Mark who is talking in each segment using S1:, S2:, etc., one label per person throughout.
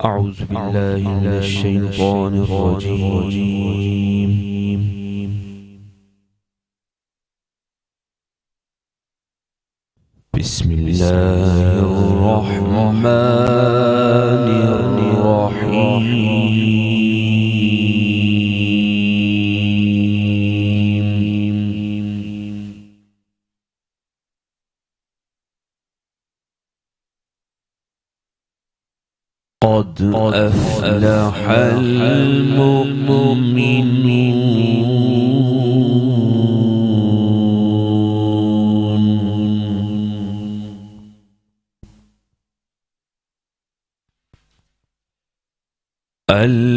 S1: أعوذ بالله من الشيطان الرجيم. بسم الله الرحمن الرحيم. قد أفلح المؤمنون.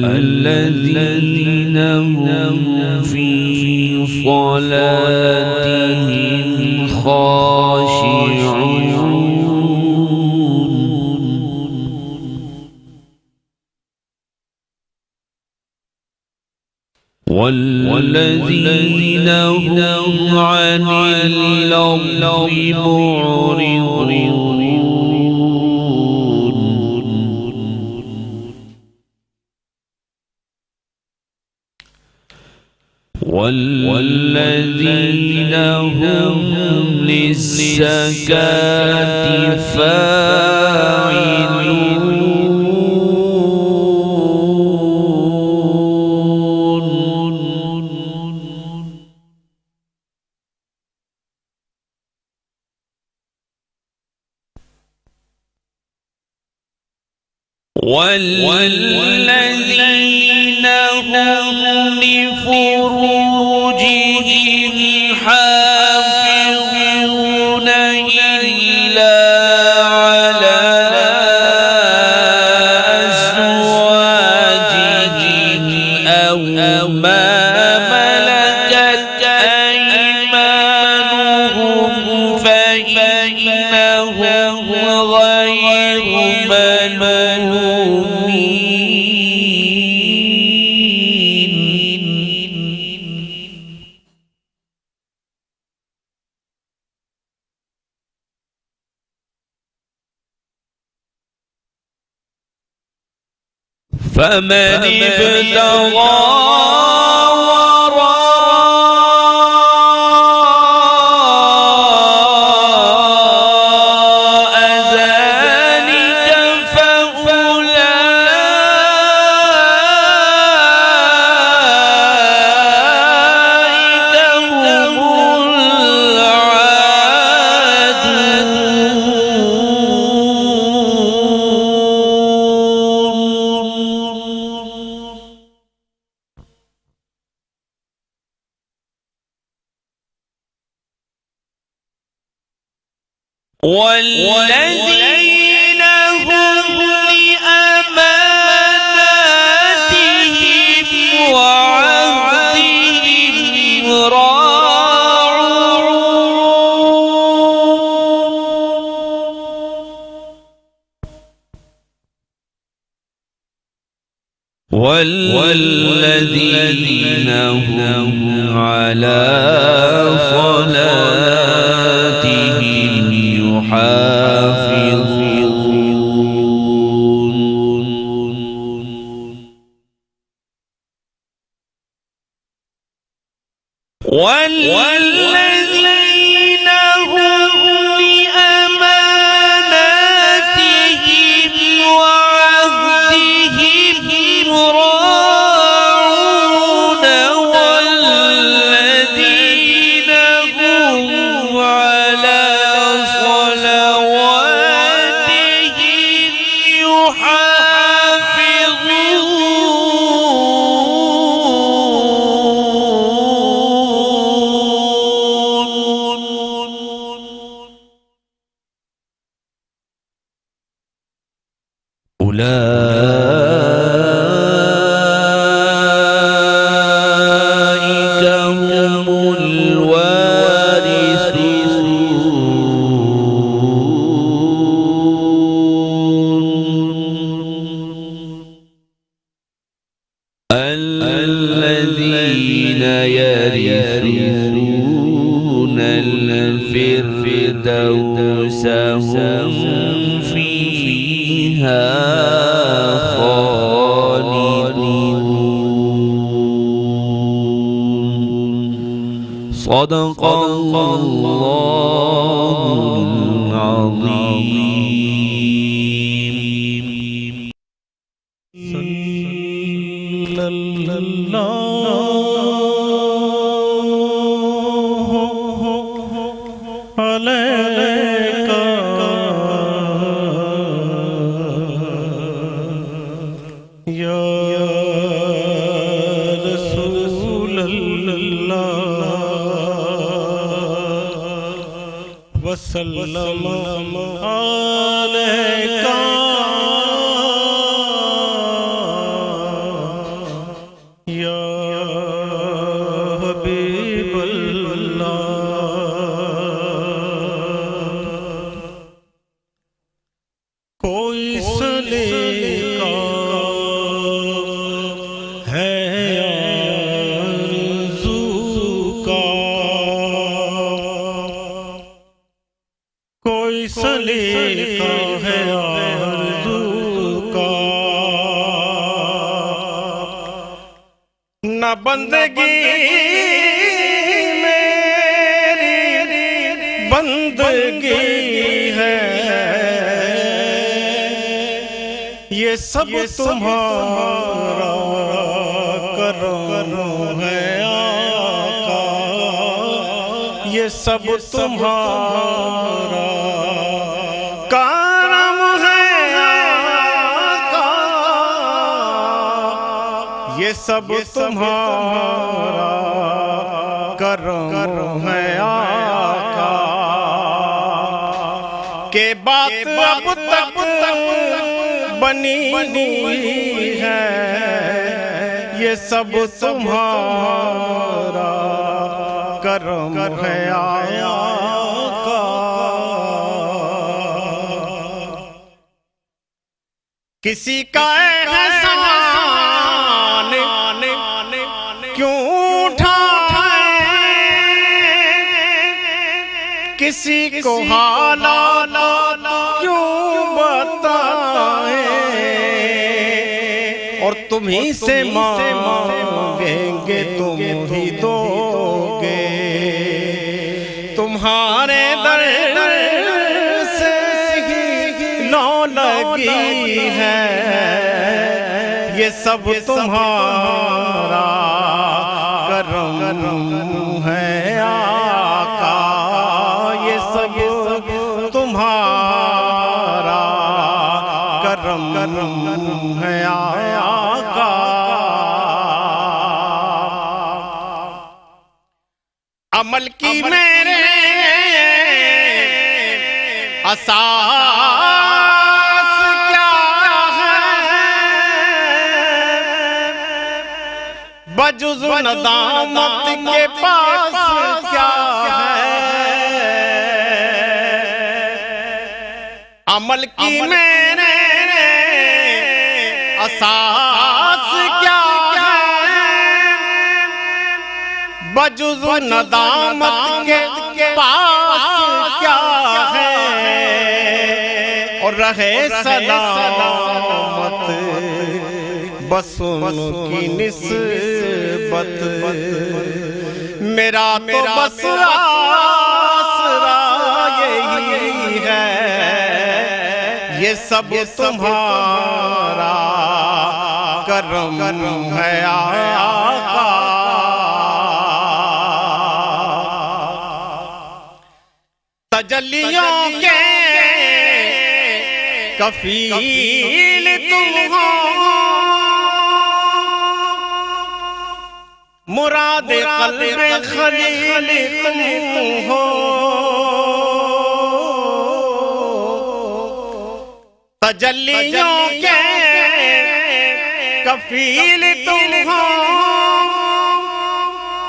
S1: الذين هم في صلاتهم خاشعون. والذين هم عن اللغو معرضون. والذين هم للزكاة فاعلون. والذين هم لفروجهم حافظون إلا على أزواجهم أو ما ملكت أيمانهم فإنهم غير فمن ابتغى وراء ذلك فأولئك هم والذين هم لأماناتهم وعهدهم راعون. والذين هم على صلاتهم يحافظون. والذين هم لأماناتهم وعهدهم راعون. والذين هم على صلواتهم يحافظون. أولئك هم الوارثون. الذين يرثون الفردوس هم فيها صدق الله العظيم.
S2: صلی اللہ علیہ یا رسول اللہ وسلم علیکہ سلیقہ ہے آرزو کا، نہ بندگی میری بندگی ہے، یہ سب تمہارا کرم ہے آقا، یہ سب تمہارا کرم ہے آقا، یہ سب تمہارا کرم ہے آقا، کہ بات اب تک بنی ہے، یہ سب تمہارا کرم ہے آقا۔ کسی کا احسان کیوں اٹھائیں، کسی کو حالات کیوں بتائیں، اور تمہیں سے مانگیں گے تم ہی دو گے، تمہارے در سے ہی لو لگی ہے، یہ سب تمہارا کرم ہے آقا، یہ سب تمہارا کرم ہے آقا۔ عمل کی میرے اساس کیا ہے، بجز ندامت کے پاس کیا ہے، عمل کی میرے اساس کیا ہے، بجز ندامت کے پاس کیا ہے، اور رہے سلامت بس ان کی نسبت، میرا تو بس آسرا یہی ہے، یہ سب تمہارا کرم ہے آقا۔ تجلیوں کے کفیل تم ہو، مراد قلب خلیل تم ہو، تجلیوں کے کفیل تم ہو،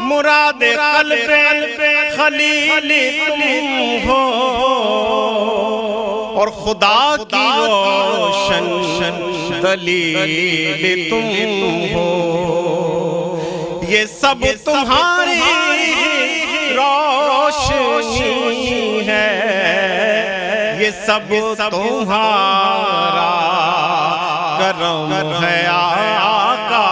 S2: مراد قلب خلیل تم ہو، اور خدا کی روشن دلیل تم ہو، یہ سب تمہاری روشنی ہے، یہ سب تمہارا کرم ہے آقا۔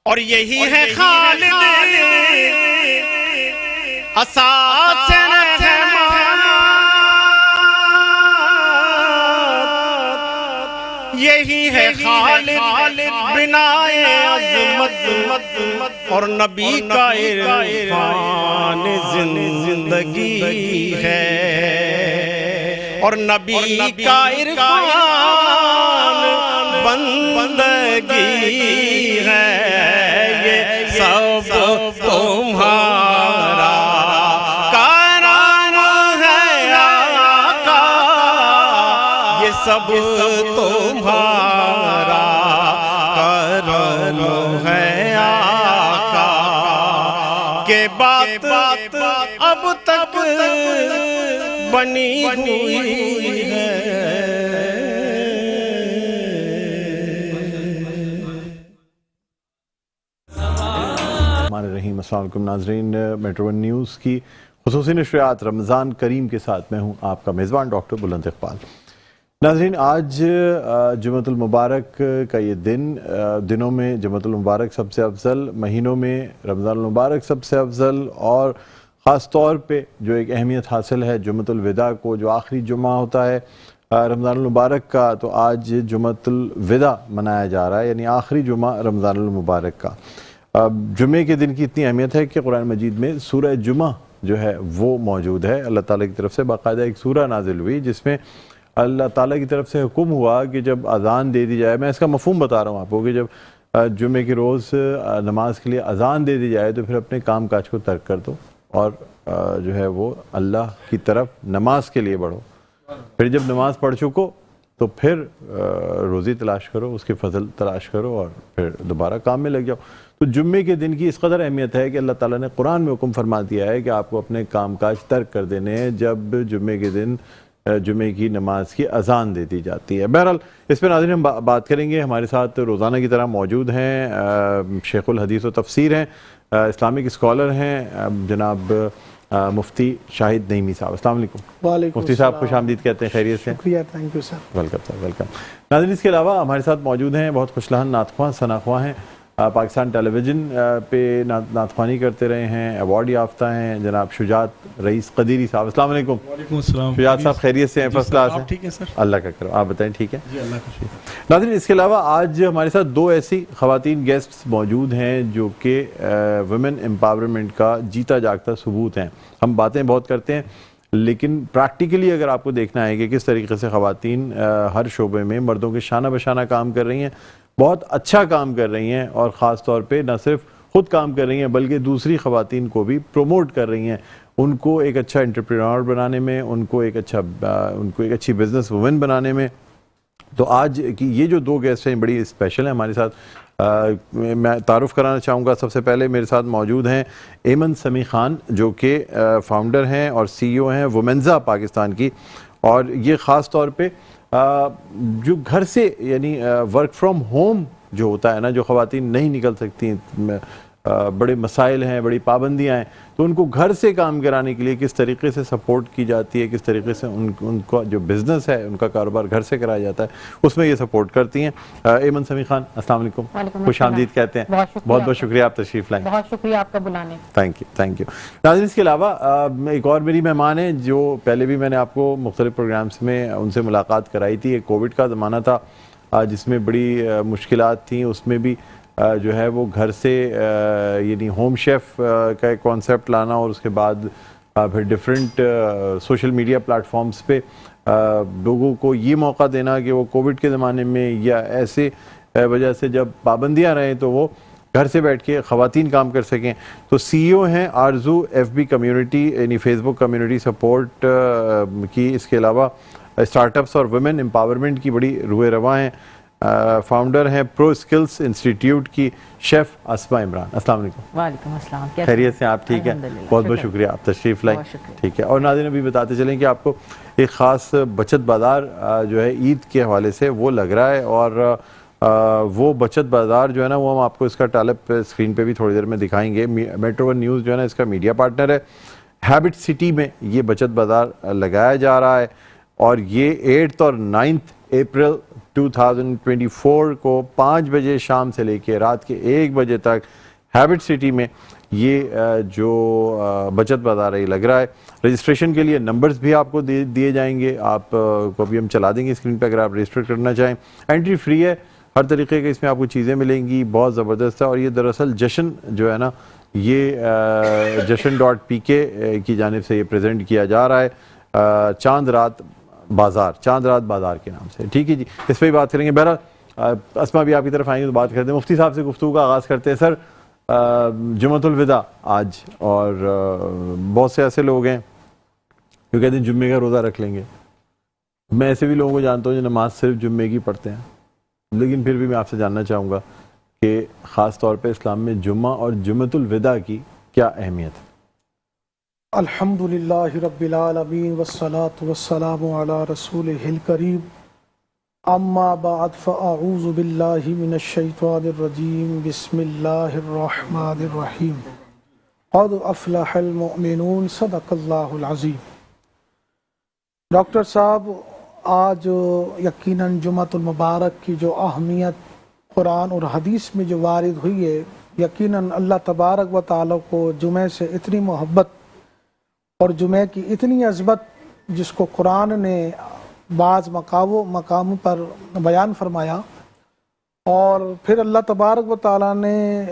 S2: اور یہی ہے خالد اساس رحمت، یہی ہے خالد بنائے عظمت، اور نبی کا عرفان زندگی ہے، اور نبی کا عرفان بندگی ہے، یہ سب تمہارا کرم ہے آقا، یہ سب تمہارا کرم ہے آقا، کہ بات اب تک بنی ہوئی ہے۔
S3: رحیم السلام علیکم ناظرین، میٹرو ون نیوز کی خصوصی نشریات رمضان کریم کے ساتھ میں ہوں آپ کا میزبان ڈاکٹر بلند اقبال۔ ناظرین، آج جمعۃ المبارک کا یہ دنوں میں جمعۃ المبارک سب سے افضل، مہینوں میں رمضان المبارک سب سے افضل، اور خاص طور پہ جو ایک اہمیت حاصل ہے جمعۃ الوداع کو، جو آخری جمعہ ہوتا ہے رمضان المبارک کا، تو آج جمعۃ الوداع منایا جا رہا ہے، یعنی آخری جمعہ رمضان المبارک کا۔ جمعے کے دن کی اتنی اہمیت ہے کہ قرآن مجید میں سورہ جمعہ جو ہے وہ موجود ہے، اللہ تعالیٰ کی طرف سے باقاعدہ ایک سورہ نازل ہوئی جس میں اللہ تعالیٰ کی طرف سے حکم ہوا کہ جب اذان دے دی جائے، میں اس کا مفہوم بتا رہا ہوں آپ کو، کہ جب جمعے کے روز نماز کے لیے اذان دے دی جائے تو پھر اپنے کام کاج کو ترک کر دو اور جو ہے وہ اللہ کی طرف نماز کے لیے بڑھو، پھر جب نماز پڑھ چکو تو پھر روزی تلاش کرو، اس کے فضل تلاش کرو، اور پھر دوبارہ کام میں لگ جاؤ۔ تو جمعے کے دن کی اس قدر اہمیت ہے کہ اللہ تعالیٰ نے قرآن میں حکم فرما دیا ہے کہ آپ کو اپنے کام کاج ترک کر دینے ہیں جب جمعے کے دن جمعے کی نماز کی اذان دے دی جاتی ہے۔ بہرحال اس پہ ناظرین ہم بات کریں گے، ہمارے ساتھ روزانہ کی طرح موجود ہیں شیخ الحدیث و تفسیر ہیں، اسلامک اسکالر ہیں جناب مفتی شاہد نعیمی صاحب۔ السلام علیکم۔
S4: وعلیکم
S3: مفتی صاحب خوش آمدید کہتے ہیں، خیریت سے؟
S4: شکریہ، thank you sir.
S3: Welcome sir, welcome. ناظرین اس کے علاوہ ہمارے ساتھ موجود ہیں بہت خوش لہن نعت خواں ثنا خواں ہیں، پاکستان ٹیلی ویژن پہ نعت خوانی کرتے رہے ہیں، ایوارڈ یافتہ ہیں جناب شجاعت رئیس قدیری صاحب۔ السلام علیکم۔
S4: وعلیکم السلام۔
S3: شجاعت صاحب خیریت سے ہیں؟ فرسٹ کلاس ہیں؟
S4: ٹھیک ہے سر،
S3: اللہ کا کرو، آپ بتائیں ٹھیک ہے؟
S4: جی اللہ کا شکر۔
S3: ناظرین اس کے علاوہ آج ہمارے ساتھ دو ایسی خواتین گیسٹس موجود ہیں جو کہ ویمن امپاورمنٹ کا جیتا جاگتا ثبوت ہیں۔ ہم باتیں بہت کرتے ہیں لیکن پریکٹیکلی اگر آپ کو دیکھنا ہے کہ کس طریقے سے خواتین ہر شعبے میں مردوں کے شانہ بشانہ کام کر رہی ہیں، بہت اچھا کام کر رہی ہیں، اور خاص طور پہ نہ صرف خود کام کر رہی ہیں بلکہ دوسری خواتین کو بھی پروموٹ کر رہی ہیں، ان کو ایک اچھا انٹرپرینور بنانے میں، ان کو ایک اچھی بزنس وومن بنانے میں۔ تو آج کی یہ جو دو گیسٹ ہیں بڑی اسپیشل ہیں ہمارے ساتھ۔ میں تعارف کرانا چاہوں گا، سب سے پہلے میرے ساتھ موجود ہیں ایمن سمیع خان جو کہ فاؤنڈر ہیں اور سی ای او ہیں وومینزا پاکستان کی، اور یہ خاص طور پہ جو گھر سے یعنی ورک فرام ہوم جو ہوتا ہے نا، جو خواتین نہیں نکل سکتی، بڑے مسائل ہیں، بڑی پابندیاں ہیں، تو ان کو گھر سے کام کرانے کے لیے کس طریقے سے سپورٹ کی جاتی ہے، کس طریقے سے ان کا جو بزنس ہے، ان کا کاروبار گھر سے کرایا جاتا ہے، اس میں یہ سپورٹ کرتی ہیں۔ ایمن سمیع خان السلام علیکم، خوش آمدید کہتے ہیں۔ بہت بہت شکریہ آپ تشریف لائیں۔
S5: بہت شکریہ آپ کا بلانے۔
S3: Thank you. ناظرین اس کے علاوہ ایک اور میری مہمان ہیں جو پہلے بھی میں نے آپ کو مختلف پروگرامز میں ان سے ملاقات کرائی تھی۔ ایک کووڈ کا زمانہ تھا جس میں بڑی مشکلات تھیں، اس میں بھی جو ہے وہ گھر سے یعنی ہوم شیف کا ایک کانسیپٹ لانا، اور اس کے بعد پھر different social media platforms پہ لوگوں کو یہ موقع دینا کہ وہ کووڈ کے زمانے میں یا ایسے وجہ سے جب پابندیاں رہیں تو وہ گھر سے بیٹھ کے خواتین کام کر سکیں۔ تو سی ای او ہیں آرزو ایف بی کمیونٹی، یعنی فیس بک کمیونٹی سپورٹ کی، اس کے علاوہ اسٹارٹ اپس اور ویمن امپاورمنٹ کی بڑی روح رواں ہیں، فاؤنڈر ہیں پرو اسکلز انسٹیٹیوٹ کی شیف اسماء عمران۔ السلام علیکم۔
S5: وعلیکم السلام،
S3: خیریت سے آپ؟ ٹھیک ہے، بہت بہت شکریہ آپ تشریف لائیں۔ ٹھیک ہے، اور ناظرین ابھی بتاتے چلیں کہ آپ کو ایک خاص بچت بازار جو ہے عید کے حوالے سے وہ لگ رہا ہے، اور وہ بچت بازار جو ہے نا وہ ہم آپ کو اس کا ٹیلپ اسکرین پہ بھی تھوڑی دیر میں دکھائیں گے۔ میٹرو ون نیوز جو ہے نا اس کا میڈیا پارٹنر ہے۔ ہیبٹ سٹی میں یہ بچت بازار لگایا جا رہا ہے، اور یہ 8 اور 9 اپریل 2024 کو 5 بجے شام سے لے کے رات کے 1 بجے تک ہیبٹ سٹی میں یہ جو بچت بازار ہے لگ رہا ہے. رجسٹریشن کے لیے نمبرز بھی آپ کو دیے جائیں گے, آپ کو بھی ہم چلا دیں گے اسکرین پہ اگر آپ رجسٹر کرنا چاہیں. انٹری فری ہے, ہر طریقے کے اس میں آپ کو چیزیں ملیں گی, بہت زبردست ہے. اور یہ دراصل جشن جو ہے نا, یہ جشن.pk کی جانب سے یہ پریزنٹ کیا جا رہا ہے, چاند رات بازار کے نام سے. ٹھیک ہے جی, اس پہ ہی بات کریں گے. بہرحال اسما بھی آپ کی طرف آئیں گے تو بات کرتے ہیں. مفتی صاحب سے گفتگو کا آغاز کرتے ہیں. سر, جمعۃ الوداع آج, اور بہت سے ایسے لوگ ہیں جو کہتے ہیں جمعے کا روزہ رکھ لیں گے. میں ایسے بھی لوگوں کو جانتا ہوں جو نماز صرف جمعے کی پڑھتے ہیں, لیکن پھر بھی میں آپ سے جاننا چاہوں گا کہ خاص طور پہ اسلام میں جمعہ اور جمعۃ الوداع کی کیا اہمیت ہے؟
S4: الحمدللہ رب العالمین والصلاة والسلام علی رسولہ الکریم. اما بعد فاعوذ باللہ من الشیطان الرجیم. بسم اللہ الرحمن الرحیم. قد افلح المؤمنون. صدق اللہ العظیم. ڈاکٹر صاحب, آج یقیناً جمعۃ المبارک کی جو اہمیت قرآن اور حدیث میں جو وارد ہوئی ہے, یقیناً اللہ تبارک و تعالیٰ کو جمعے سے اتنی محبت اور جمعے کی اتنی عظمت, جس کو قرآن نے بعض مقاموں پر بیان فرمایا, اور پھر اللہ تبارک و تعالیٰ نے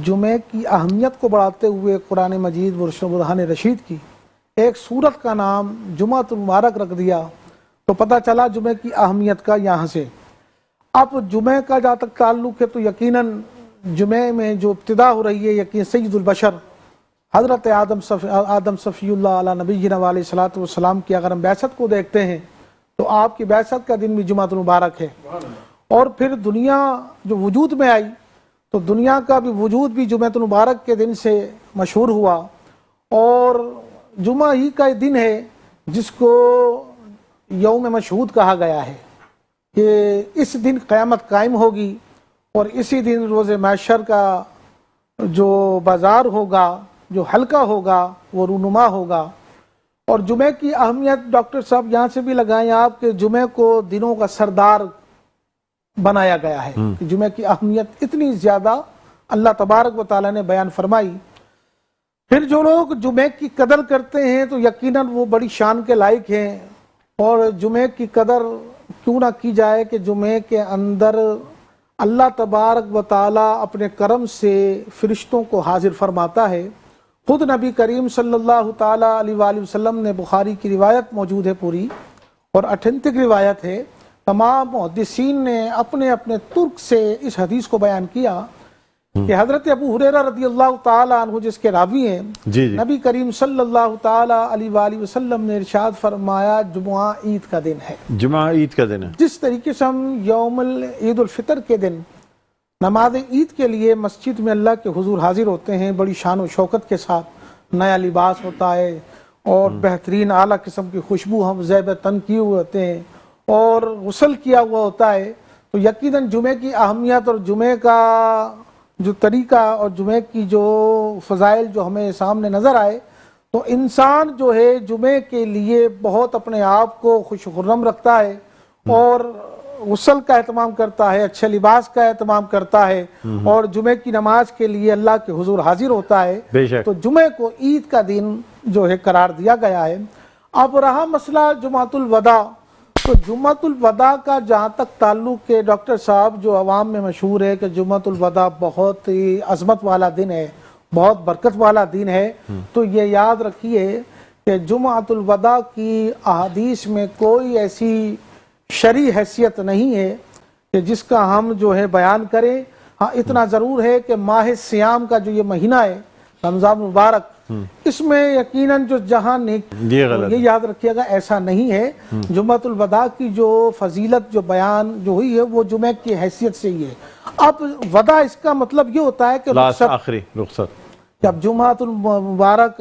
S4: جمعے کی اہمیت کو بڑھاتے ہوئے قرآن مجید برہان رشید کی ایک سورت کا نام جمعۃ المبارک رکھ دیا. تو پتہ چلا جمعے کی اہمیت کا یہاں سے. اب جمعے کا جہاں تک تعلق ہے تو یقیناً جمعے میں جو ابتدا ہو رہی ہے, یقین سید البشر حضرت آدم صفی اللہ علیہ نبینا علیہ الصلوۃ والسلام کی اگر ہم بعثت کو دیکھتے ہیں تو آپ کی بعثت کا دن بھی جمعۃ المبارک ہے. اور پھر دنیا جو وجود میں آئی تو دنیا کا بھی وجود بھی جمعۃ المبارک کے دن سے مشہور ہوا, اور جمعہ ہی کا دن ہے جس کو یوم مشہود کہا گیا ہے, کہ اس دن قیامت قائم ہوگی, اور اسی دن روز محشر کا جو بازار ہوگا, جو حلقہ ہوگا, وہ رونما ہوگا. اور جمعے کی اہمیت ڈاکٹر صاحب یہاں سے بھی لگائیں آپ کہ جمعے کو دنوں کا سردار بنایا گیا ہے. کہ جمعے کی اہمیت اتنی زیادہ اللہ تبارک و تعالیٰ نے بیان فرمائی. پھر جو لوگ جمعے کی قدر کرتے ہیں تو یقیناً وہ بڑی شان کے لائق ہیں. اور جمعے کی قدر کیوں نہ کی جائے کہ جمعے کے اندر اللہ تبارک و تعالیٰ اپنے کرم سے فرشتوں کو حاضر فرماتا ہے. خود نبی کریم صلی اللہ تعالیٰ علیہ وآلہ وسلم نے, بخاری کی روایت موجود ہے پوری اور اتھینٹک روایت ہے, تمام محدثین نے اپنے اپنے ترک سے اس حدیث کو بیان کیا کہ حضرت ابو ہریرہ رضی اللہ تعالیٰ عنہ جس کے راوی ہیں, نبی کریم صلی اللہ تعالیٰ علیہ وآلہ وسلم نے ارشاد فرمایا جمعہ عید کا دن ہے.
S3: جمعہ عید کا دن ہے.
S4: جس طریقے سے ہم یوم عید الفطر کے دن نماز عید کے لیے مسجد میں اللہ کے حضور حاضر ہوتے ہیں, بڑی شان و شوکت کے ساتھ, نیا لباس ہوتا ہے اور بہترین اعلیٰ قسم کی خوشبو ہم زیب تن کیے ہوئے ہوتے ہیں اور غسل کیا ہوا ہوتا ہے. تو یقیناً جمعے کی اہمیت اور جمعے کا جو طریقہ اور جمعے کی جو فضائل جو ہمیں سامنے نظر آئے, تو انسان جو ہے جمعے کے لیے بہت اپنے آپ کو خوش خرم رکھتا ہے اور غسل کا اہتمام کرتا ہے, اچھے لباس کا اہتمام کرتا ہے, اور جمعے کی نماز کے لیے اللہ کے حضور حاضر ہوتا ہے. تو جمعے کو عید کا دن جو ہے قرار دیا گیا ہے. اب رہا مسئلہ جمعۃ الوداع, تو جمعۃ الوداع کا جہاں تک تعلق ہے ڈاکٹر صاحب, جو عوام میں مشہور ہے کہ جمعۃ الوداع بہت ہی عظمت والا دن ہے, بہت برکت والا دن ہے. تو یہ یاد رکھیے کہ جمعۃ الوداع کی احادیث میں کوئی ایسی شرعی حیثیت نہیں ہے کہ جس کا ہم جو ہے بیان کریں. ہاں اتنا ضرور ہے کہ ماہ سیام کا جو یہ مہینہ ہے رمضان مبارک, اس میں یقیناً جو جہاں یہ یاد رکھیے گا ایسا نہیں ہے. جمعۃ الوداع کی جو فضیلت جو بیان جو ہوئی ہے وہ جمعے کی حیثیت سے ہی ہے. اب وداع اس کا مطلب یہ ہوتا ہے کہ
S3: آخری رخصت.
S4: اب جمعۃ المبارک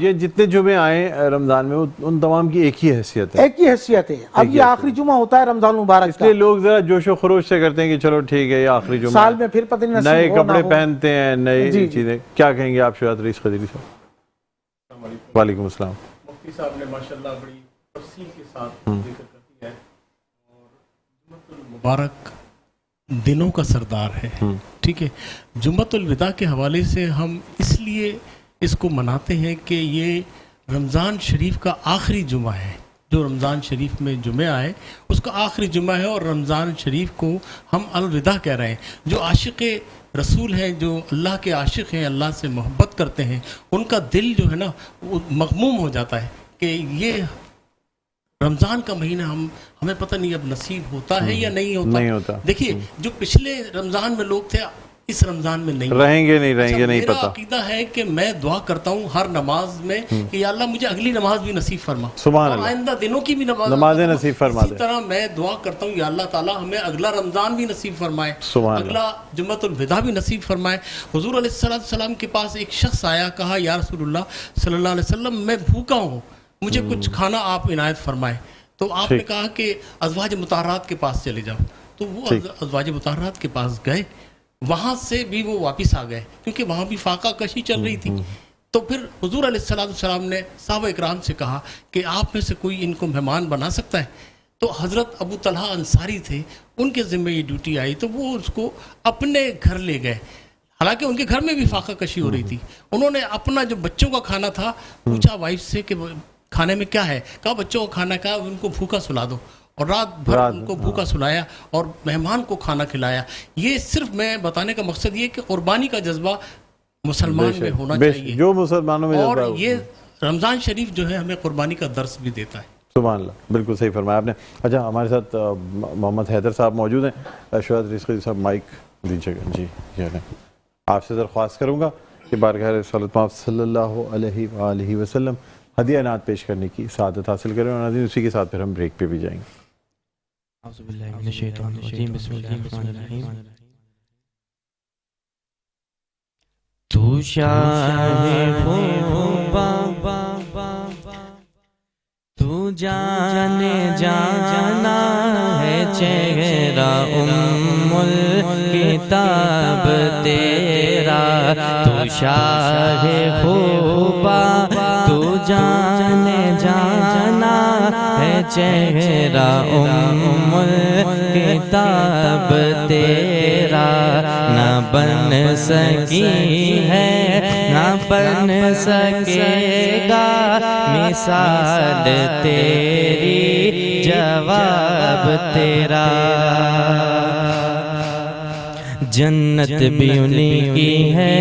S3: یہ جتنے جمعے آئے رمضان میں ان تمام کی ایک ہی حیثیت ہے,
S4: ایک ہی حیثیت ہے. اب یہ آخری جمعہ ہوتا ہے رمضان المبارک,
S3: اس لیے لوگ ذرا جوش و خروش سے کرتے ہیں کہ چلو ٹھیک ہے یہ آخری جمعہ,
S4: سال میں پھر پتہ نہیں
S3: نئے کپڑے پہنتے ہیں, نئی چیزیں. کیا کہیں گے آپ شہزاد رئیس قدیری صاحب؟ وعلیکم السلام.
S2: مفتی صاحب نے ماشاءاللہ بڑی تفصیل کے ساتھ ذکر کر دیا ہے, اور
S5: मुबारक दिनों का सरदार है, ठीक है। जुम्मतुल विदा के हवाले से हम इसलिए इसको मनाते हैं कि ये रमज़ान शरीफ का आखिरी जुमा है। जो रमज़ान शरीफ में जुमा है उसका आखिरी जुमा है और रमज़ान शरीफ को हम अलविदा कह रहे हैं। जो आशिक़ रसूल हैं, जो अल्लाह के आशिक़ हैं, अल्लाह से मोहब्बत करते हैं, उनका दिल जो है ना वो मग़मूम हो जाता है कि ये रमज़ान का महीना हमें पता नहीं अब नसीब होता है या नहीं होता। देखिए जो पिछले रमज़ान में लोग थे इस रमज़ान में नहीं
S3: रहेंगे नहीं
S5: मेरा
S3: पता।
S5: अकीदा है कि मैं दुआ करता हूँ हर नमाज में कि या अल्लाह मुझे अगली नमाज भी नसीब फरमा,
S3: सुभान
S5: और
S3: अल्लाह,
S5: आइंदा दिनों की भी
S3: नमाज़ें नसीब फरमा दे।
S5: इसी तरह मैं दुआ करता हूँ या अल्लाह ताला हमें अगला रमज़ान भी नसीब फरमाए,
S3: सुभान
S5: अगला जुम्मतुल विदा भी नसीब फरमाए। हुजूर अलैहिस्सलाम के पास एक शख्स आया, कहा या रसूलुल्लाह सल्लल्लाहु अलैहि वसल्लम मैं भूखा हूँ, मुझे कुछ खाना आप इनायत फरमाए। तो आपने कहा कि अज़वाज मुताहरात के पास चले जाओ। तो वो अज़वाज मुताहरात के पास गए, वहाँ से भी वो वापस आ गए क्योंकि वहाँ भी फाका कशी चल रही थी। तो फिर हुजूर अलैहिस्सलाम ने साहबा इकराम से कहा कि आप में से कोई इनको मेहमान बना सकता है। तो हज़रत अबू तलहा अंसारी थे, उनके ज़िम्मे ये ड्यूटी आई, तो वो उसको अपने घर ले गए। हालांकि उनके घर में भी फाका कशी हो रही थी। उन्होंने अपना जो बच्चों का खाना था पूछा वाइफ से कि खाने में क्या है, कहा बच्चों का खाना, कहा उनको भूखा सुला दो, और रात भर उनको भूखा सुलाया और मेहमान को खाना खिलाया। ये सिर्फ मैं बताने का मकसद ये कि कुर्बानी का जज्बा मुसलमान में होना चाहिए,
S3: जो मुसलमानों में,
S5: और ये रमज़ान शरीफ जो है हमें कुर्बानी का दर्स भी देता है।
S3: सुभान अल्लाह, बिल्कुल सही फरमाया आपने। अच्छा, हमारे साथ मोहम्मद हैदर साहब मौजूद हैं। शुजात रिज़क़ी साहब माइक दीजिएगा। जी जी, आपसे दरख्वास्त करूँगा कि बारगाह रसूलुल्लाह सल्लल्लाहु अलैहि वसल्लम हदिया नात पेश करने की सआदत हासिल करें, और नाज़रीन उसी के साथ फिर हम ब्रेक पे भी जाएंगे।
S6: तू शाहे खूबा तू जाने जाना है चेहरा उम्मुल किताब तेरा। तू शाहे खूबा तू जाने जाना है चेहरा उम्मुल किताब तेरा। न बन सकी है न बन सकेगा मिसाल तेरी जवाब तेरा। जन्नत भी उन्हीं की है,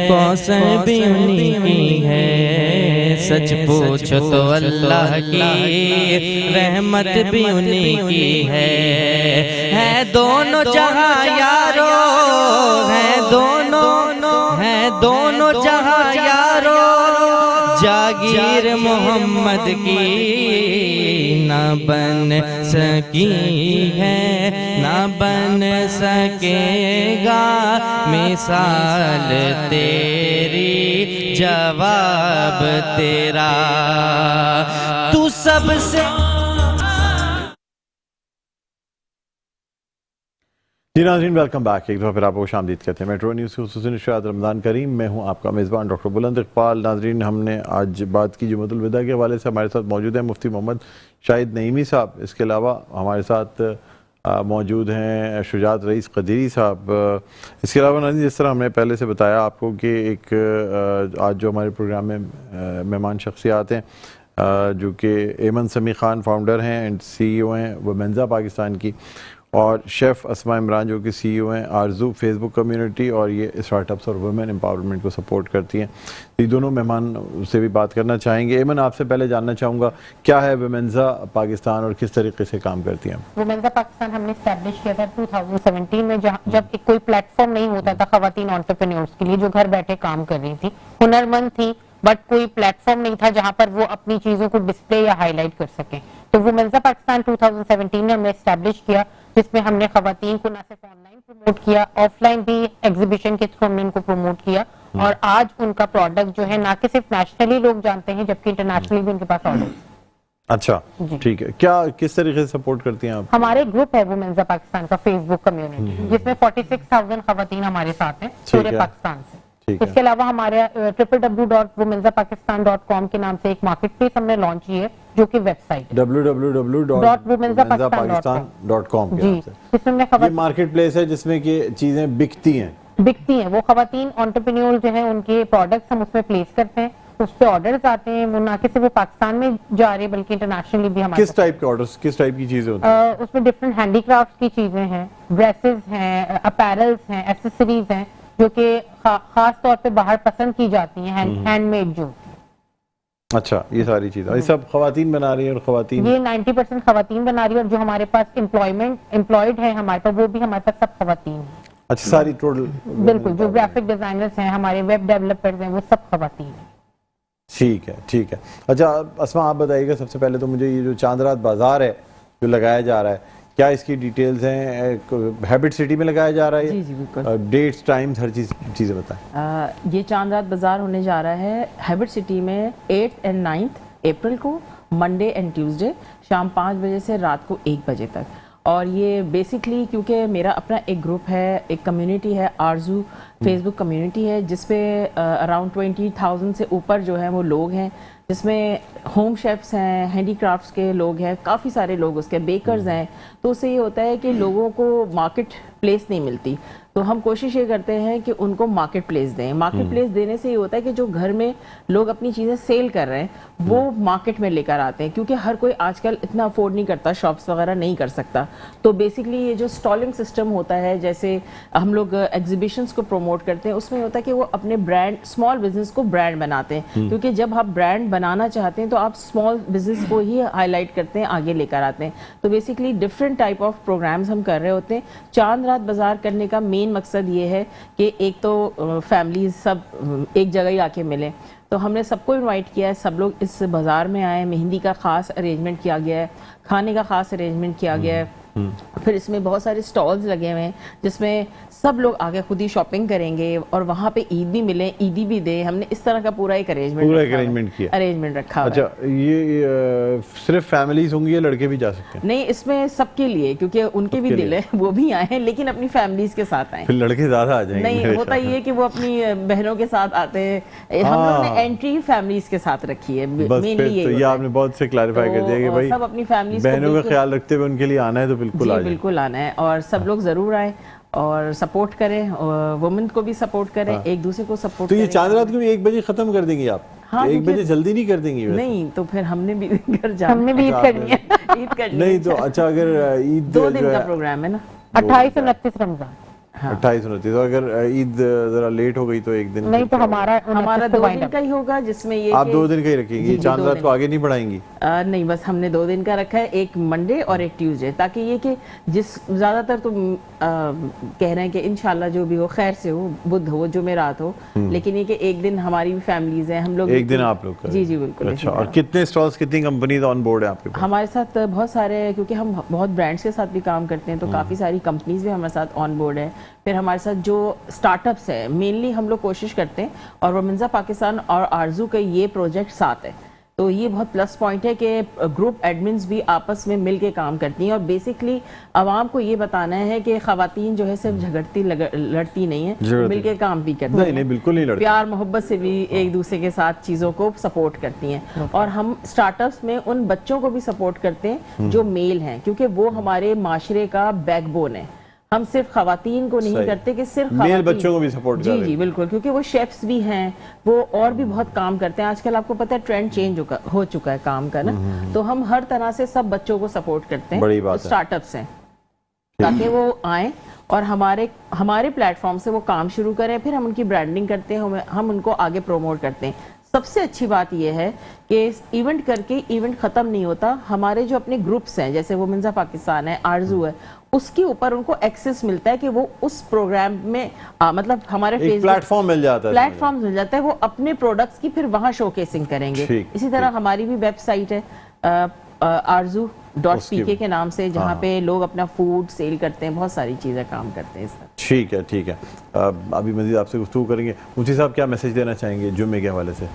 S6: कौसर भी उन्हीं की है। सच पूछो तो अल्लाह की रहमत भी उन्हीं की है दोनों जहां यारो, है दोनों जहां यारो। जागीर मोहम्मद की न बन सकी है न बन सकेगा मिसाल तेरी जवाब तेरा। तू सबसे
S3: जी नाज़रीन, वेलकम बैक। एक दफ़ा फिर आपको खुशामदीद कहते हैं मेट्रो न्यूज़ की खुसूसी नशरियात रमज़ान करीम। मैं हूं आपका मेज़बान डॉक्टर बुलंद इकबाल। नाज़रीन, हमने आज बात की जुम्मतुल विदा के हवाले से। हमारे साथ मौजूद हैं मुफ्ती मोहम्मद शाहिद नईमी साहब। इसके अलावा हमारे साथ मौजूद हैं शुजात रईस क़दीरी साहब। इसके अलावा नाज़रीन, जिस तरह हमने पहले से बताया आपको कि एक आज जो हमारे प्रोग्राम में मेहमान शख्सियात हैं जो कि एमन समी ख़ान फाउंडर हैं एंड CEO हैं वुमेन्ज़ा पाकिस्तान की, और शेफ़ अस्मा इमरान जो कि CEO हैं आरजू फेसबुक कम्युनिटी, और ये स्टार्टअप्स और वुमेन एम्पावरमेंट को सपोर्ट करती हैं। ये दोनों मेहमान से भी बात करना चाहेंगे। एमन, आपसे पहले जानना चाहूँगा क्या है वुमेन्ज़ा पाकिस्तान और किस तरीके से काम करती हैं?
S7: वुमेन्ज़ा पाकिस्तान हमने स्टैब्लिश किया था 2017 में, जब एक कोई प्लेटफॉर्म नहीं होता था खवातीन एंटरप्रेन्योर्स के लिए जो घर बैठे काम कर रही थी, हुनरमंद थी, बट कोई प्लेटफॉर्म नहीं था जहां पर वो अपनी चीजों को डिस्प्ले या हाईलाइट कर सके। तो वुमेन्ज़ा पाकिस्तान 2017 में हमने एस्टैब्लिश किया, जिसमें हमने खवातीन को न सिर्फ ऑनलाइन प्रमोट किया, ऑफलाइन भी एग्जीबिशन के थ्रू हमने उनको प्रमोट किया, और आज उनका प्रोडक्ट जो है ना कि सिर्फ नेशनली लोग जानते हैं जबकि इंटरनेशनली भी उनके पास ऑर्डर।
S3: अच्छा, ठीक है। क्या किस तरीके से सपोर्ट करती हैं आप?
S7: हमारे ग्रुप है वुमेन्ज़ा पाकिस्तान का फेसबुक कम्युनिटी, जिसमें 46,000 खवातीन हमारे साथ हैं पूरे पाकिस्तान से। इसके अलावा हमारे www.womenzaPakistan.com के नाम से एक मार्केट प्लेस हमने लॉन्च की है, जो कि वेबसाइट है
S3: www.womenspakistan.com के
S7: जी,
S3: नाम से।
S7: इसमें मैं
S3: ये मार्केट प्लेस है जिसमें कि चीजें बिकती हैं।
S7: बिकती हैं, वो खवातीन एंटरप्रेन्योर जो है उनके प्रोडक्ट्स हम उसमें प्लेस करते हैं, उस पे ऑर्डर्स आते हैं, वो ना कि सिर्फ वो पाकिस्तान में जा रहे हैं बल्कि इंटरनेशनली भी हमारे
S3: किस टाइप के ऑर्डर्स, किस टाइप की चीजें होती हैं?
S7: उसमें डिफरेंट हैंडीक्राफ्ट की चीजें हैं, ड्रेसेस हैं, अपैरल्स हैं, एक्सेसरीज हैं जो कि खास तौर पे बाहर पसंद की जाती हैं, हैंडमेड जो।
S3: अच्छा, ये सारी चीजें, ये सब खवातीन बना रही है और खवातीन
S7: ये 90% खवातीन बना रही है, और जो हमारे पास एम्प्लॉयड है हमारे पास, वो भी हमारे पास सब खवातीन हैं।
S3: अच्छा, सारी टोटल
S7: बिल्कुल, जो ग्राफिक डिजाइनर्स हैं, हमारे वेब डेवलपर्स हैं, वो सब खवातीन हैं।
S3: ठीक है, ठीक है। अच्छा अस्मा, आप बताइएगा सबसे पहले तो मुझे, ये जो चांद रात बाजार है जो लगाया जा रहा है, क्या इसकी डिटेल्स हैं? हैबिट सिटी में लगाया जा रहा है?
S8: जी जी बिल्कुल।
S3: डेट्स, टाइम्स, हर चीज़ें बताएं।
S8: ये चांद रात बाजार होने जा रहा है हैबिट सिटी में 8th और 9th अप्रैल को, मंडे एंड ट्यूसडे, शाम 5 बजे से रात को 1 बजे तक। और ये बेसिकली क्योंकि मेरा अपना एक ग्रुप है, एक कम्युनिटी है, आरजू फेसबुक कम्युनिटी है, जिसपे अराउंड 20,000 से ऊपर जो है वो लोग हैं, जिसमें होम शेफ्स हैं, हैंडीक्राफ्ट्स के लोग हैं, काफ़ी सारे लोग उसके, बेकर्स हैं। तो उससे ये होता है कि लोगों को मार्केट प्लेस नहीं मिलती, तो हम कोशिश ये करते हैं कि उनको मार्केट प्लेस दें। मार्केट प्लेस देने से ये होता है कि जो घर में लोग अपनी चीज़ें सेल कर रहे हैं वो मार्केट में लेकर आते हैं, क्योंकि हर कोई आजकल इतना अफोर्ड नहीं करता, शॉप्स वगैरह नहीं कर सकता। तो बेसिकली ये जो स्टॉलिंग सिस्टम होता है, जैसे हम लोग एग्जीबिशंस को प्रमोट करते हैं, उसमें होता है कि वो अपने ब्रांड, स्मॉल बिजनेस को ब्रांड बनाते हैं, क्योंकि जब आप ब्रांड बनाना चाहते हैं तो आप स्मॉल बिजनेस को ही हाईलाइट करते हैं, आगे लेकर आते हैं। तो basically different type of programs हम कर रहे होते हैं। चांद रात बाजार करने का मेन मकसद ये है कि एक तो फैमिलीज सब एक जगह ही आके मिलें, तो हमने सबको इनवाइट किया है, सब लोग इस बाजार में आए। मेहंदी का खास अरेंजमेंट किया गया है, खाने का खास अरेंजमेंट किया गया है, फिर इसमें बहुत सारे स्टॉल्स लगे हुए हैं जिसमें सब लोग आगे खुद ही शॉपिंग करेंगे और वहाँ पे ईद भी मिले, ईदी भी दे। हमने इस तरह का पूरा एक अरेंजमेंट रखा है।
S3: अच्छा, ये सिर्फ फैमिलीज होंगी या लड़के भी जा सकते हैं?
S8: नहीं, इसमें सबके लिए, क्योंकि उनके भी दिल है, वो भी आए हैं, लेकिन अपनी फैमिलीज के साथ आए।
S3: फिर लड़के ज्यादा आ जाएंगे?
S8: नहीं, होता ये कि वो अपनी बहनों के साथ आते हैं। हम लोगों ने एंट्री फैमिलीज के साथ रखी है, मेनली
S3: तो ये आपने बहुत से क्लैरिफाई कर दिया कि भाई
S8: सब अपनी फैमिलीज,
S3: बहनों का ख्याल रखते हुए उनके लिए आना है तो बिल्कुल
S8: आना है, और सब लोग जरूर आए और सपोर्ट करें, और वुमेन को भी सपोर्ट करें, एक दूसरे को सपोर्ट
S3: तो
S8: करें।
S3: ये चांद रात को 1 बजे खत्म कर देंगी आप?
S8: हाँ,
S3: 1 बजे जल्दी नहीं कर देंगी?
S8: नहीं, तो फिर हमने भी घर जाना,
S7: हमने भी ईद करनी है।
S8: ईद करनी
S3: नहीं तो अच्छा, अगर ईद
S8: 2 दिन का प्रोग्राम है ना,
S7: 28 और 29 रमजान।
S3: 28 29, तो अगर ईद जरा लेट हो गई तो 1 दिन
S7: नहीं, तो हमारा
S8: 2 दिन का ही होगा, जिसमें ये
S3: आप 2 दिन का ही रखेंगी? चांद रात को आगे नहीं बढ़ाएंगी?
S8: नहीं, बस हमने 2 दिन का रखा है, एक मंडे और एक ट्यूसडे, ताकि ये कि जिस ज्यादातर तो कह रहे हैं कि इंशाल्लाह जो भी हो खैर से हो, बुध हो, जुमेरात हो, लेकिन ये कि एक दिन हमारी भी फैमिलीज है, हम लोग
S3: एक दिन आप लोग?
S8: जी जी बिल्कुल।
S3: अच्छा, और कितने स्टॉल्स, कितनी कंपनीज ऑन बोर्ड है आपके पास?
S8: हमारे साथ बहुत सारे, क्योंकि हम बहुत ब्रांड्स के साथ भी काम करते हैं, तो काफ़ी सारी कंपनीज भी हमारे साथ ऑन बोर्ड है। फिर हमारे साथ जो स्टार्टअप्स है, मेनली हम लोग कोशिश करते हैं, और वुमेन्स पाकिस्तान और आरजू का ये प्रोजेक्ट साथ है, तो ये बहुत प्लस पॉइंट है कि ग्रुप एडमिन्स भी आपस में मिल के काम करती हैं। और बेसिकली आवाम को ये बताना है कि खवातीन जो है सिर्फ झगड़ती लड़ती नहीं है, मिल के काम भी करती हैं।
S3: नहीं, बिल्कुल नहीं लड़ती,
S8: प्यार मोहब्बत से भी एक दूसरे के साथ चीज़ों को सपोर्ट करती हैं। और हम स्टार्टअप्स में उन बच्चों को भी सपोर्ट करते हैं जो मेल हैं, क्योंकि वो हमारे माशरे का बैकबोन है। हम सिर्फ खवातीन को नहीं करते कि सिर्फ
S3: मेल बच्चों को भी सपोर्ट
S8: जी जी बिल्कुल, क्योंकि वो शेफ्स भी हैं, वो और भी बहुत काम करते हैं। आजकल आपको पता है ट्रेंड चेंज हो चुका है काम का ना, तो हम हर तरह से सब बच्चों को सपोर्ट करते हैं।
S3: बड़ी बात है।
S8: स्टार्टअप्स हैं, ताकि वो आए और हमारे प्लेटफॉर्म से वो काम शुरू करें, फिर हम उनकी ब्रांडिंग करते हैं, हम उनको आगे प्रोमोट करते हैं। सबसे अच्छी बात यह है कि इवेंट करके इवेंट खत्म नहीं होता। हमारे जो अपने ग्रुप्स हैं, जैसे वुमेन्स पाकिस्तान है, आरजू है, उसके ऊपर उनको एक्सेस मिलता है कि वो उस प्रोग्राम में मतलब हमारे फेसबुक
S3: प्लेटफॉर्म मिल जाता है,
S8: वो अपने प्रोडक्ट्स की फिर वहां शोकेसिंग करेंगे। इसी तरह हमारी भी वेबसाइट है arzu.pk के नाम से, जहाँ पे लोग अपना फूड सेल करते हैं, बहुत सारी चीजें काम करते हैं इस तरह।
S3: ठीक है, ठीक है। अभी मजीद आपसे गुफ्तगू करेंगे। मुफ्ती साहब, क्या मैसेज देना चाहेंगे जुम्मे के हवाले से?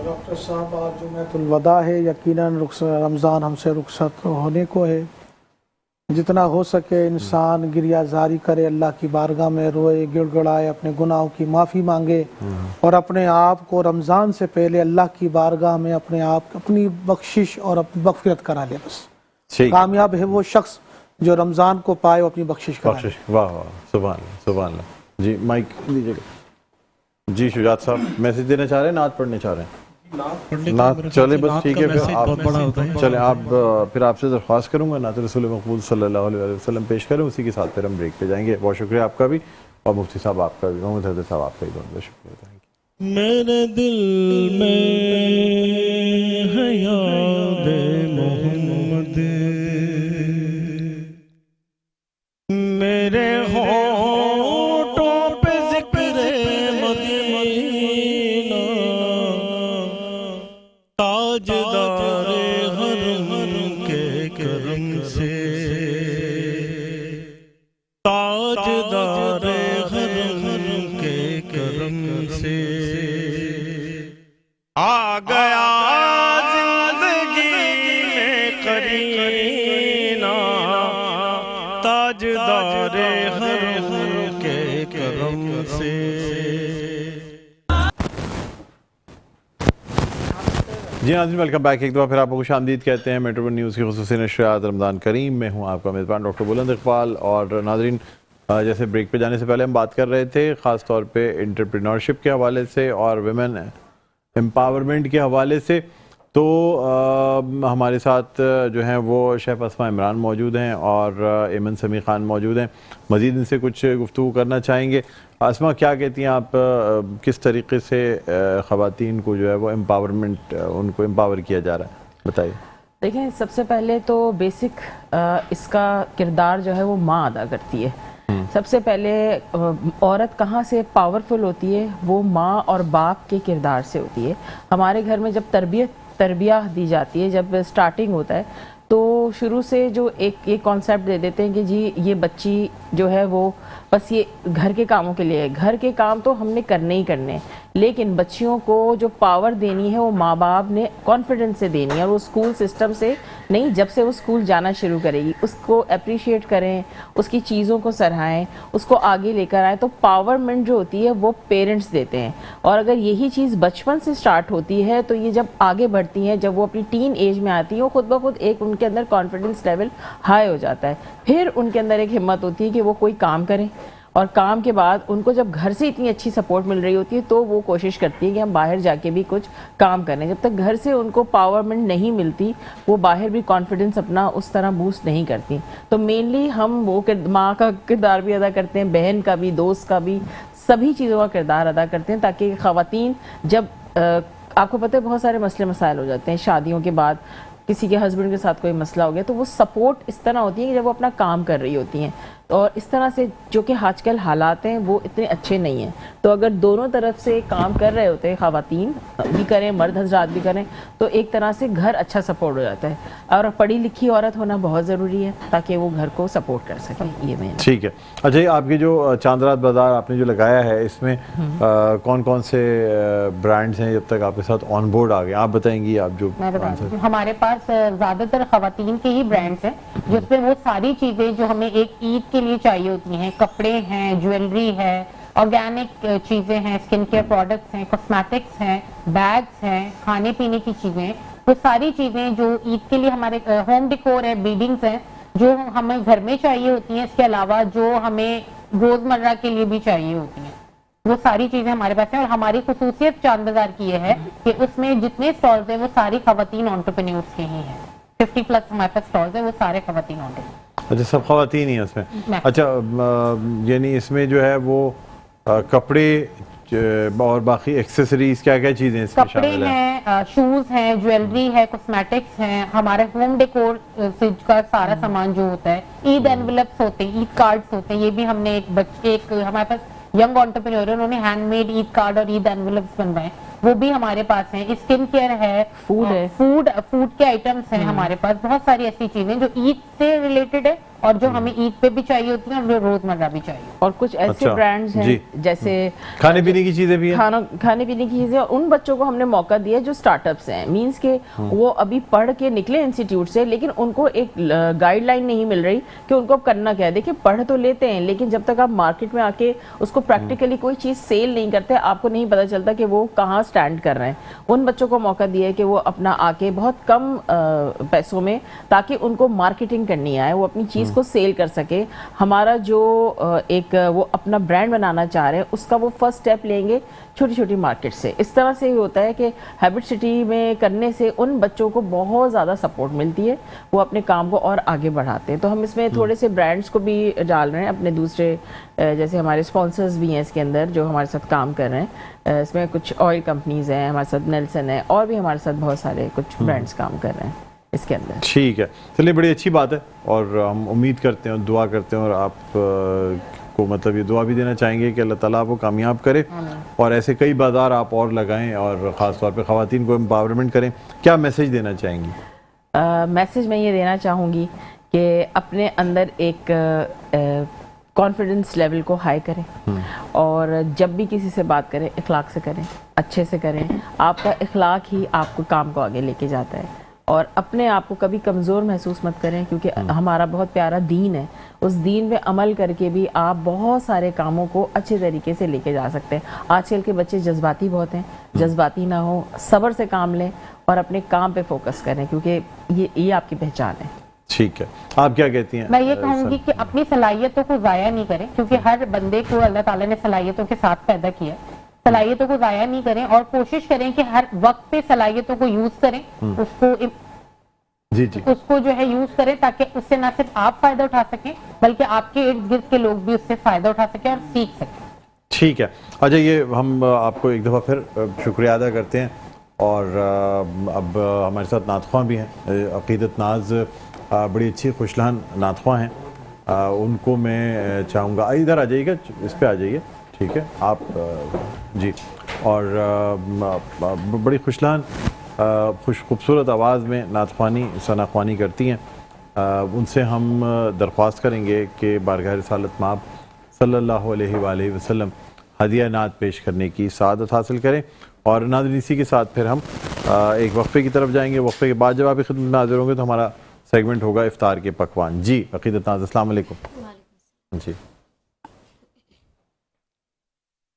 S4: डॉक्टर साहब, आज जुम्मतुल वदा है, यकीनन रमज़ान हमसे रुखसत होने को है। जितना हो सके इंसान गिरियाजारी करे, अल्लाह की बारगाह में रोए गिड़गड़ाए, अपने गुनाहों की माफ़ी मांगे और अपने आप को रमज़ान से पहले अल्लाह की बारगाह में अपने आप अपनी बख्शिश और अपनी मग़फ़िरत करा ले। बस
S3: ठीक,
S4: कामयाब है वो शख्स जो रमज़ान को पाए और अपनी बख्शिश करा ले।
S3: बख्शिश, वाह वाह, सुभान अल्लाह, सुभान अल्लाह। जी माइक लीजिएगा। जी शुजात साहब मैसेज देना चाह रहे हैं, नात पढ़ने चाह रहे हैं? नात चले बस ठीक है, फिर आप चले आप फिर आपसे दरख्वास्त करूंगा नात रसूल मकबूल सल्लल्लाहु अलैहि वसल्लम पेश करें, उसी के साथ फिर हम ब्रेक पे जाएंगे। बहुत शुक्रिया आपका भी और मुफ्ती साहब आपका भी, मोहम्मद हैदर साहब आपका भी बहुत बहुत शुक्रिया।
S2: मेरे दिल में है याद मोहम्मद, मेरे होठों पे जिक्र मदीना, ताजदारे हरम के करम से, ताजदारे हरम के करम से आ गया जिंदगी में करीना, ताजदारे हरम के करम से।
S3: जी नाज़रीन वेलकम बैक, एक दफ़ा फिर आपको खुशामदीद कहते हैं मेट्रो वन न्यूज़ की खुसूसी नशरियात रमज़ान करीम में। हूँ आपका मेज़बान डॉक्टर बुलंद इकबाल। और नाज़रीन जैसे ब्रेक पे जाने से पहले हम बात कर रहे थे ख़ास तौर पे एंटरप्रेन्योरशिप के हवाले से और विमेन एम्पावरमेंट के हवाले से, तो हमारे साथ जो हैं वो शेफ़ अस्मा इमरान मौजूद हैं और एमन समी ख़ान मौजूद हैं। मज़ीद इनसे कुछ गुफ्तगू करना चाहेंगे। अस्मा क्या कहती हैं आप, किस तरीके से ख़वातीन को जो है वो एम्पावरमेंट, उनको एम्पावर किया जा रहा है, बताइए।
S8: देखें, सबसे पहले तो बेसिक इसका किरदार जो है वो माँ अदा करती है। सबसे पहले औरत कहाँ से पावरफुल होती है, वो माँ और बाप के किरदार से होती है। हमारे घर में जब तरबिया दी जाती है, जब स्टार्टिंग होता है, तो शुरू से जो एक कॉन्सेप्ट दे देते हैं कि जी ये बच्ची जो है वो बस ये घर के कामों के लिए है। घर के काम तो हमने करने ही करने हैं, लेकिन बच्चियों को जो पावर देनी है वो माँ बाप ने कॉन्फिडेंस से देनी है। और वो स्कूल सिस्टम से नहीं, जब से वो स्कूल जाना शुरू करेगी उसको अप्रिशिएट करें, उसकी चीज़ों को सराहें, उसको आगे लेकर आएँ। तो पावरमेंट जो होती है वो पेरेंट्स देते हैं। और अगर यही चीज़ बचपन से स्टार्ट होती है तो ये जब आगे बढ़ती हैं, जब वो अपनी टीन एज में आती हैं, वो खुद ब खुद एक उनके अंदर कॉन्फिडेंस लेवल हाई हो जाता है। फिर उनके अंदर एक हिम्मत होती है कि वो कोई काम करें, और काम के बाद उनको जब घर से इतनी अच्छी सपोर्ट मिल रही होती है तो वो कोशिश करती है कि हम बाहर जाके भी कुछ काम करें। जब तक घर से उनको पावरमेंट नहीं मिलती, वो बाहर भी कॉन्फिडेंस अपना उस तरह बूस्ट नहीं करती। तो मेनली हम वो माँ का किरदार भी अदा करते हैं, बहन का भी, दोस्त का भी, सभी चीज़ों का किरदार अदा करते हैं, ताकि ख़वातीन जब आपको पता है बहुत सारे मसले मसाइल हो जाते हैं शादियों के बाद, किसी के हस्बैंड के साथ कोई मसला हो गया, तो वो सपोर्ट इस तरह होती है कि जब वो अपना काम कर रही होती हैं। और इस तरह से जो कि आजकल हालात हैं वो इतने अच्छे नहीं हैं, तो अगर दोनों तरफ से काम कर रहे होते हैं, ख़वातीन भी करें, मर्द हजरात भी करें, तो एक तरह से घर अच्छा सपोर्ट हो जाता है। और पढ़ी लिखी औरत होना बहुत ज़रूरी है ताकि वो घर को सपोर्ट कर सके। ये मैं
S3: ठीक है। अच्छा, ये आपकी जो चांदरात बाज़ार आपने जो लगाया है, इसमें कौन कौन से ब्रांड्स हैं जब तक आपके साथ ऑन बोर्ड आ गए, आप बताएंगी? आप जो
S7: हमारे पास ज़्यादातर ख़वातीन के ही ब्रांड्स हैं, जिसमें वो सारी चीज़ें जो हमें एक ईद के लिए चाहिए होती हैं, कपड़े हैं, ज्वेलरी है, ऑर्गेनिक चीज़ें हैं, स्किन केयर प्रोडक्ट्स हैं, कॉस्मेटिक्स हैं, बैग्स हैं, खाने पीने की चीज़ें, वो सारी चीज़ें जो ईद के लिए हमारे होम डिकोर है, बीडिंग्स हैं जो हमें घर में चाहिए होती हैं, इसके अलावा जो हमें रोज़मर्रा के लिए भी चाहिए होती हैं, वो सारी चीज़ें हमारे पास हैं। और हमारी खुसूसियत चांद बाजार की ये है कि उसमें जितने स्टॉल्स हैं वो सारी ख़वातीन एंटरप्रेन्योर्स के ही हैं। 50+ हमारे पास स्टॉल्स हैं, वो सारे ख़वातीन एंटरप्रेन्योर्स।
S3: अच्छा, सब ख़वातीन ही हैं उसमें? अच्छा, यानी इसमें जो है वो कपड़े और बाकी एक्सेसरीज क्या क्या चीज़ें इसमें
S7: कपड़े हैं, शूज़ हैं, ज्वेलरी है, कॉस्मेटिक्स हैं, हमारे होम डेकोर का सारा सामान जो होता है, ईद एनवेलप्स होते हैं, ईद कार्ड्स होते हैं, ये भी हमने एक हमारे पास यंग एंटरप्रेन्योर उन्होंने हैंडमेड ईद कार्ड और ईद एनवेलप्स बनवाए, वो भी हमारे पास हैं। स्किन केयर है, फूड के आइटम्स हैं हमारे पास, बहुत सारी ऐसी चीजें जो ईद से रिलेटेड है और जो हमें ईद पे भी चाहिए होती है और जो रोजमर्रा भी चाहिए।
S8: और कुछ ऐसे
S3: अच्छा,
S8: ब्रांड्स
S3: जी।
S8: हैं जैसे
S3: खाने पीने की चीजें भी हैं?
S8: खाने पीने की चीजें, और उन बच्चों को हमने मौका दिया जो स्टार्टअप्स हैं, मींस के वो अभी पढ़ के निकले इंस्टीट्यूट से, लेकिन उनको एक गाइडलाइन नहीं मिल रही कि उनको अब करना क्या है। देखिए पढ़ तो लेते हैं, लेकिन जब तक आप मार्केट में आके उसको प्रैक्टिकली कोई चीज सेल नहीं करते, आपको नहीं पता चलता कि वो कहाँ स्टैंड कर रहे हैं। उन बच्चों को मौका दिया है कि वो अपना आके बहुत कम पैसों में, ताकि उनको मार्केटिंग करनी आए, वो अपनी चीज को सेल कर सके। हमारा जो एक वो अपना ब्रांड बनाना चाह रहे हैं, उसका वो फर्स्ट स्टेप लेंगे छोटी छोटी मार्केट से। इस तरह से ही होता है कि हैबिट सिटी में करने से उन बच्चों को बहुत ज़्यादा सपोर्ट मिलती है, वो अपने काम को और आगे बढ़ाते हैं। तो हम इसमें थोड़े से ब्रांड्स को भी डाल रहे हैं अपने दूसरे, जैसे हमारे स्पॉन्सर्स भी हैं इसके अंदर जो हमारे साथ काम कर रहे हैं। इसमें कुछ ऑयल कंपनीज हैं हमारे साथ, नेल्सन है, और भी हमारे साथ बहुत सारे कुछ ब्रांड्स काम कर रहे हैं इसके अंदर।
S3: ठीक है, चलिए बड़ी अच्छी बात है, और हम उम्मीद करते हैं, दुआ करते हैं, और आप को मतलब ये दुआ भी देना चाहेंगे कि अल्लाह ताला आपको कामयाब करे और ऐसे कई बाजार आप और लगाएं, और ख़ास तौर पे ख़वातीन को एम्पावरमेंट करें। क्या मैसेज देना चाहेंगी?
S8: मैसेज मैं ये देना चाहूँगी कि अपने अंदर एक कॉन्फिडेंस लेवल को हाई करें, और जब भी किसी से बात करें इखलाक से करें, अच्छे से करें। आपका इखलाक ही आपको काम को आगे लेके जाता है, और अपने आप को कभी कमज़ोर महसूस मत करें, क्योंकि हमारा बहुत प्यारा दीन है। उस दीन में अमल करके भी आप बहुत सारे कामों को अच्छे तरीके से लेके जा सकते हैं। आजकल के बच्चे जज्बाती बहुत हैं, जज्बाती ना हो, सब्र से काम लें और अपने काम पे फोकस करें, क्योंकि ये आपकी पहचान है।
S3: ठीक है, आप क्या कहती हैं?
S7: मैं ये कहूँगी कि अपनी सलाहियतों को ज़ाया नहीं करें, क्योंकि हर बंदे को अल्लाह ताला ने सलाहियतों के साथ पैदा किया है। सलाहियतों को ज़ाया नहीं करें, और कोशिश करें कि हर वक्त पे सलाहियतों को यूज करें, उसको जो है यूज करें, ताकि उससे ना सिर्फ आप फायदा उठा सकें, बल्कि आपके इर्द गिर्द के लोग भी उससे फायदा उठा सकें और सीख सकें।
S3: ठीक है, अच्छा ये हम आपको एक दफ़ा फिर शुक्रिया अदा करते हैं, और अब हमारे साथ नातख्वां भी हैं, अकीदत नाज बड़ी अच्छी खुशलान नातख्वां हैं, उनको मैं चाहूँगा इधर आ जाइएगा, इस पे आ जाइए, ठीक है आप जी, और बड़ी खुशलान खूबसूरत आवाज़ में नातख्वानी सनाख्वानी करती हैं। उनसे हम दरख्वास्त करेंगे कि बारगाह रिसालत माब सल्लल्लाहु अलैहि वसल्लम हदिया नात पेश करने की सआदत हासिल करें। और नाज़रीन इसी के साथ फिर हम एक वक्फ़े की तरफ जाएंगे। वक्फ़े के बाद जब आप खिदमत में हाज़िर होंगे तो हमारा सेगमेंट होगा इफ्तार के पकवान। जी अक़ीदत नाज़, अस्सलाम वालेकुम। जी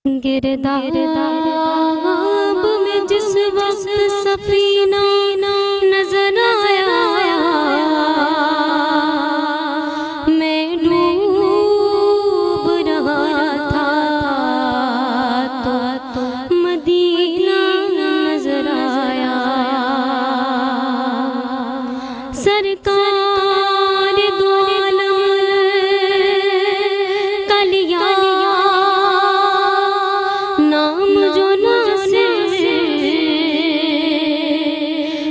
S9: गिरदाब में जिस वक्त सफीना नजर आया, मैं डूब रहा था तो मदीना नजर आया। सरकार दो आलम कलिया नाम जो नासे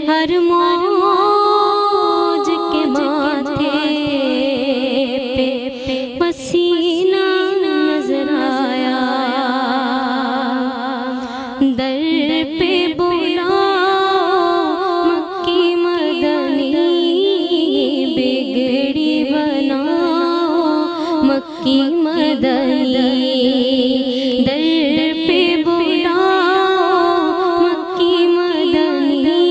S9: हर मौज के माथे पे पसीना नजर आया। दर पे बोला मक्की मदनी बिगड़ी बनाओ मक्की मदनी। दर पे बोला मक्की मदनी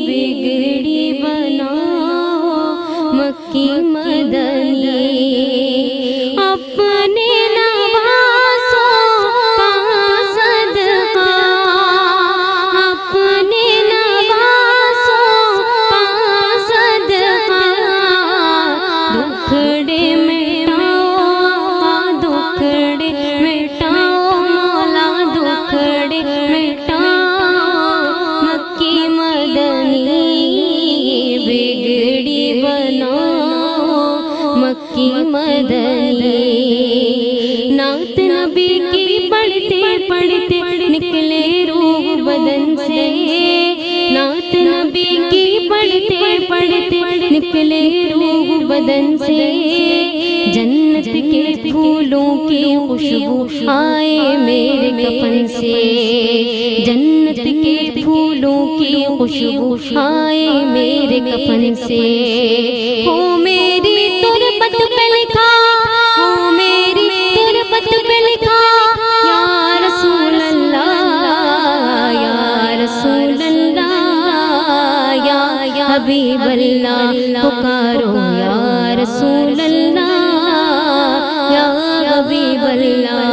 S9: बिगड़ी बनाओ मक्की मदनी। अपने नवासों का सदका, अपने नवासों का सदका, दुखड़े मिटाओ दुखड़े मिटाओ मौला दुखड़े मिटाओ मक्की मदनी बिगड़ी बनाओ मक्की मदनी। नात नबी की पढ़ते पढ़ते निकले रूह बदन से, नात नबी की पढ़ते पढ़ते निकले रूह बदन से। जन्नत के फूलों की खुशबू आए मेरे कफन से, जन्नत के फूलों की खुशबू आए मेरे कफन से। हो मेरी तो رسول اللہ یا حبیب اللہ